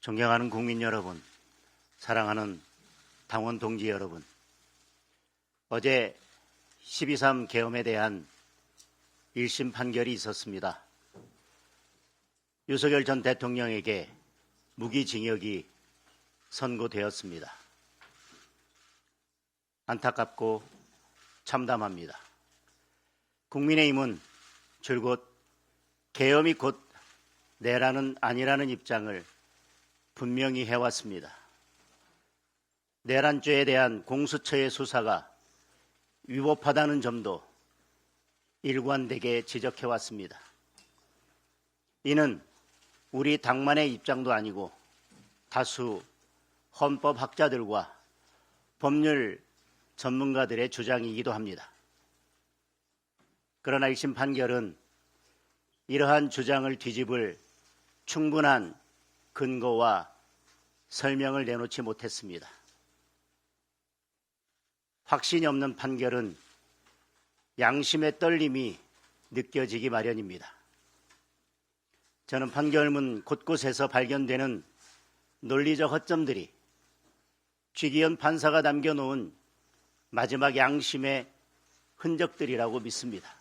존경하는 국민 여러분, 사랑하는 당원 동지 여러분, 어제 12.3 계엄에 대한 1심 판결이 있었습니다. 윤석열 전 대통령에게 무기징역이 선고되었습니다. 안타깝고 참담합니다. 국민의힘은 줄곧 계엄이 곧 내란은 아니라는 입장을 분명히 해왔습니다. 내란죄에 대한 공수처의 수사가 위법하다는 점도 일관되게 지적해왔습니다. 이는 우리 당만의 입장도 아니고 다수 헌법학자들과 법률 전문가들의 주장이기도 합니다. 그러나 1심 판결은 이러한 주장을 뒤집을 충분한 근거와 설명을 내놓지 못했습니다. 확신이 없는 판결은 양심의 떨림이 느껴지기 마련입니다. 저는 판결문 곳곳에서 발견되는 논리적 허점들이 최기현 판사가 남겨놓은 마지막 양심의 흔적들이라고 믿습니다.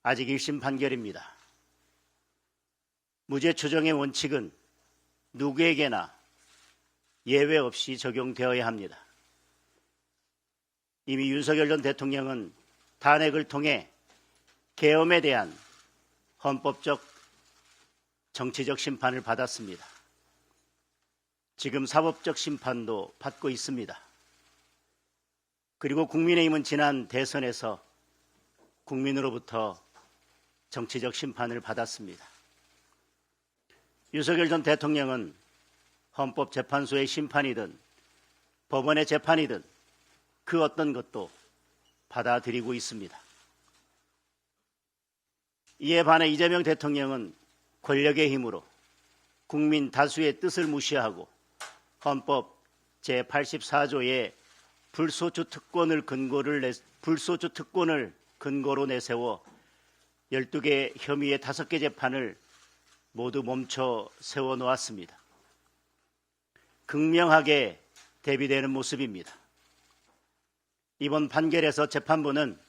아직 1심 판결입니다. 무죄 추정의 원칙은 누구에게나 예외 없이 적용되어야 합니다. 이미 윤석열 전 대통령은 탄핵을 통해 계엄에 대한 헌법적 정치적 심판을 받았습니다. 지금 사법적 심판도 받고 있습니다. 그리고 국민의힘은 지난 대선에서 국민으로부터 정치적 심판을 받았습니다. 윤석열 전 대통령은 헌법재판소의 심판이든 법원의 재판이든 그 어떤 것도 받아들이고 있습니다. 이에 반해 이재명 대통령은 권력의 힘으로 국민 다수의 뜻을 무시하고 헌법 제84조의 불소추 특권을 근거로 내세워 12개 혐의의 5개 재판을 모두 멈춰 세워놓았습니다. 극명하게 대비되는 모습입니다. 이번 판결에서 재판부는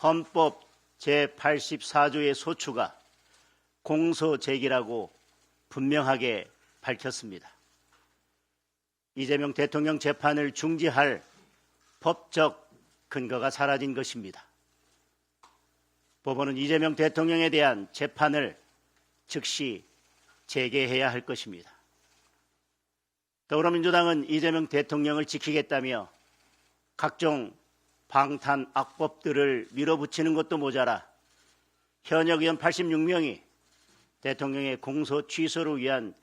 헌법 제84조의 소추가 공소제기라고 분명하게 밝혔습니다. 이재명 대통령 재판을 중지할 법적 근거가 사라진 것입니다. 법원은 이재명 대통령에 대한 재판을 즉시 재개해야 할 것입니다. 더불어민주당은 이재명 대통령을 지키겠다며 각종 방탄 악법들을 밀어붙이는 것도 모자라 현역 의원 86명이 대통령의 공소 취소를 위한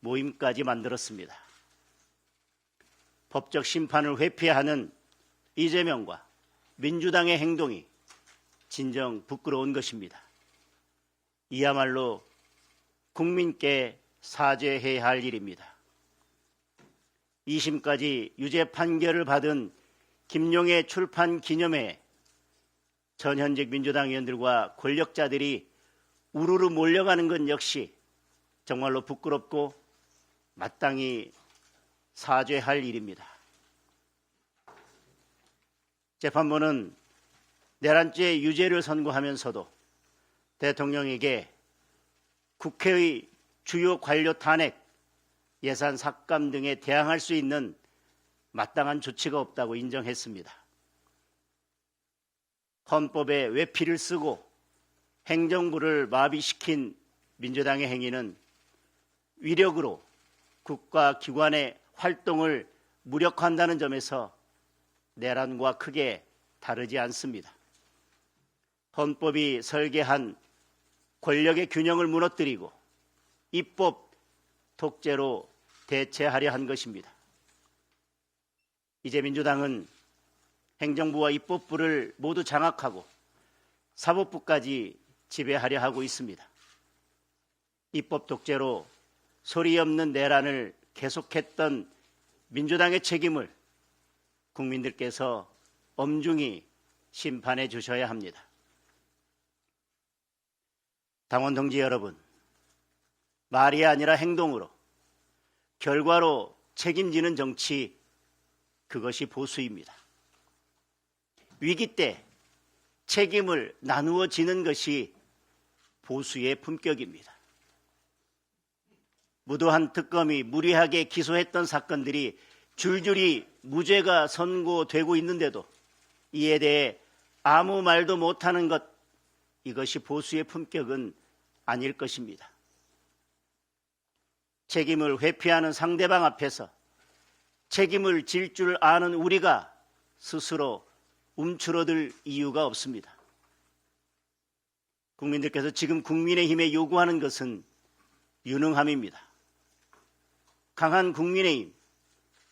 모임까지 만들었습니다. 법적 심판을 회피하는 이재명과 민주당의 행동이 진정 부끄러운 것입니다. 이야말로 국민께 사죄해야 할 일입니다. 2심까지 유죄 판결을 받은 김용의 출판 기념회에 전현직 민주당 의원들과 권력자들이 우르르 몰려가는 것 역시 정말로 부끄럽고 마땅히 사죄할 일입니다. 재판부는 내란죄 유죄를 선고하면서도 대통령에게 국회의 주요 관료 탄핵, 예산 삭감 등에 대항할 수 있는 마땅한 조치가 없다고 인정했습니다. 헌법에 외피를 쓰고 행정부를 마비시킨 민주당의 행위는 위력으로 국가기관의 활동을 무력화한다는 점에서 내란과 크게 다르지 않습니다. 헌법이 설계한 권력의 균형을 무너뜨리고 입법 독재로 대체하려 한 것입니다. 이제 민주당은 행정부와 입법부를 모두 장악하고 사법부까지 지배하려 하고 있습니다. 입법 독재로 소리 없는 내란을 계속했던 민주당의 책임을 국민들께서 엄중히 심판해 주셔야 합니다. 당원 동지 여러분, 말이 아니라 행동으로, 결과로 책임지는 정치, 그것이 보수입니다. 위기 때 책임을 나누어 지는 것이 보수의 품격입니다. 무도한 특검이 무리하게 기소했던 사건들이 줄줄이 무죄가 선고되고 있는데도 이에 대해 아무 말도 못하는 것, 이것이 보수의 품격은 아닐 것입니다. 책임을 회피하는 상대방 앞에서 책임을 질 줄 아는 우리가 스스로 움츠러들 이유가 없습니다. 국민들께서 지금 국민의힘에 요구하는 것은 유능함입니다. 강한 국민의힘,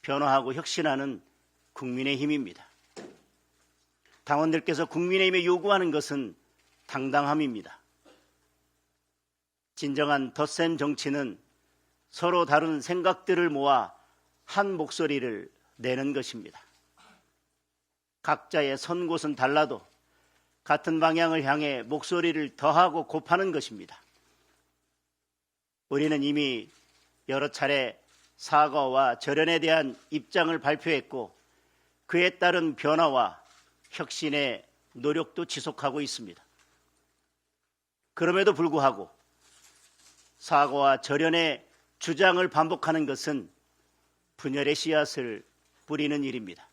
변화하고 혁신하는 국민의힘입니다. 당원들께서 국민의힘에 요구하는 것은 당당함입니다. 진정한 덧셈 정치는 서로 다른 생각들을 모아 한 목소리를 내는 것입니다. 각자의 선 곳은 달라도 같은 방향을 향해 목소리를 더하고 곱하는 것입니다. 우리는 이미 여러 차례 사과와 절연에 대한 입장을 발표했고 그에 따른 변화와 혁신의 노력도 지속하고 있습니다. 그럼에도 불구하고 사과와 절연의 주장을 반복하는 것은 분열의 씨앗을 뿌리는 일입니다.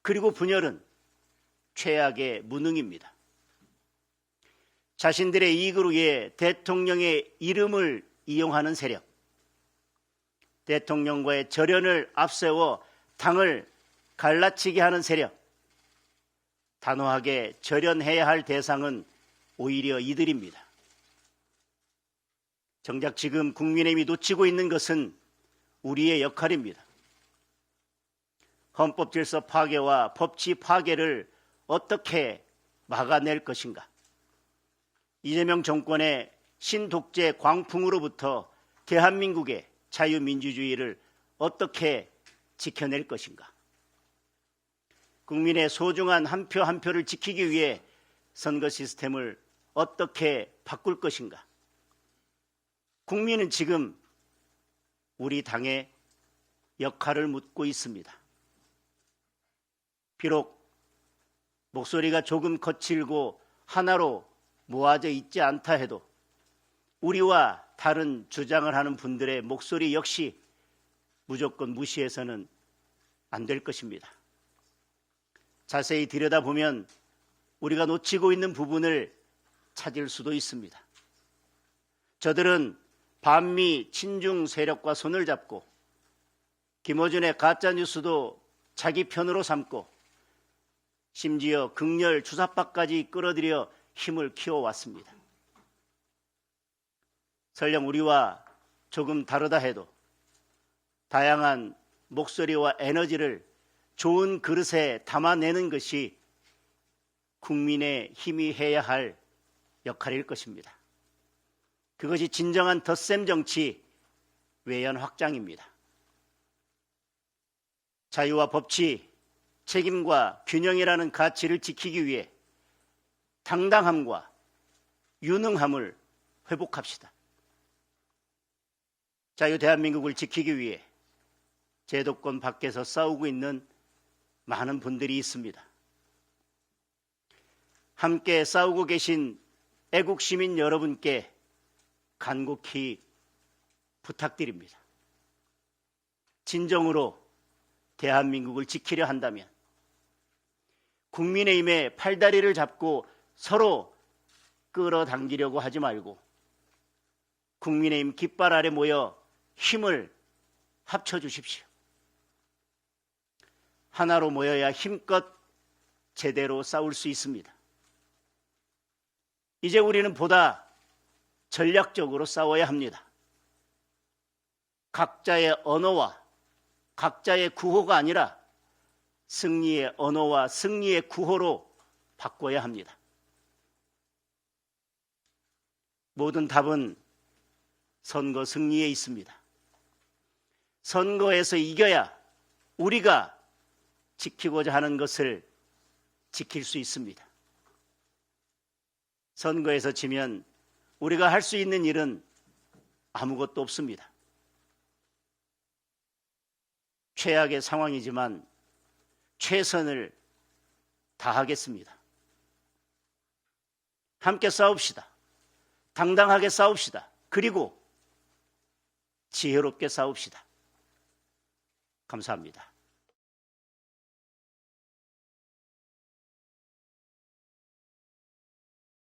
그리고 분열은 최악의 무능입니다. 자신들의 이익을 위해 대통령의 이름을 이용하는 세력, 대통령과의 절연을 앞세워 당을 갈라치게 하는 세력, 단호하게 절연해야 할 대상은 오히려 이들입니다. 정작 지금 국민의힘이 놓치고 있는 것은 우리의 역할입니다. 헌법 질서 파괴와 법치 파괴를 어떻게 막아낼 것인가? 이재명 정권의 신독재 광풍으로부터 대한민국의 자유민주주의를 어떻게 지켜낼 것인가? 국민의 소중한 한 표 한 표를 지키기 위해 선거 시스템을 어떻게 바꿀 것인가? 국민은 지금 우리 당의 역할을 묻고 있습니다. 비록 목소리가 조금 거칠고 하나로 모아져 있지 않다 해도 우리와 다른 주장을 하는 분들의 목소리 역시 무조건 무시해서는 안 될 것입니다. 자세히 들여다보면 우리가 놓치고 있는 부분을 찾을 수도 있습니다. 저들은 반미 친중 세력과 손을 잡고 김어준의 가짜뉴스도 자기 편으로 삼고 심지어 극렬 주사파까지 끌어들여 힘을 키워왔습니다. 설령 우리와 조금 다르다 해도 다양한 목소리와 에너지를 좋은 그릇에 담아내는 것이 국민의 힘이 해야 할 역할일 것입니다. 그것이 진정한 덧셈 정치 외연 확장입니다. 자유와 법치, 책임과 균형이라는 가치를 지키기 위해 당당함과 유능함을 회복합시다. 자유 대한민국을 지키기 위해 제도권 밖에서 싸우고 있는 많은 분들이 있습니다. 함께 싸우고 계신 애국 시민 여러분께 간곡히 부탁드립니다. 진정으로 대한민국을 지키려 한다면 국민의힘의 팔다리를 잡고 서로 끌어당기려고 하지 말고 국민의힘 깃발 아래 모여 힘을 합쳐주십시오. 하나로 모여야 힘껏 제대로 싸울 수 있습니다. 이제 우리는 보다 전략적으로 싸워야 합니다. 각자의 언어와 각자의 구호가 아니라 승리의 언어와 승리의 구호로 바꿔야 합니다. 모든 답은 선거 승리에 있습니다. 선거에서 이겨야 우리가 지키고자 하는 것을 지킬 수 있습니다. 선거에서 지면 우리가 할 수 있는 일은 아무것도 없습니다. 최악의 상황이지만 최선을 다하겠습니다. 함께 싸웁시다. 당당하게 싸웁시다. 그리고 지혜롭게 싸웁시다. 감사합니다.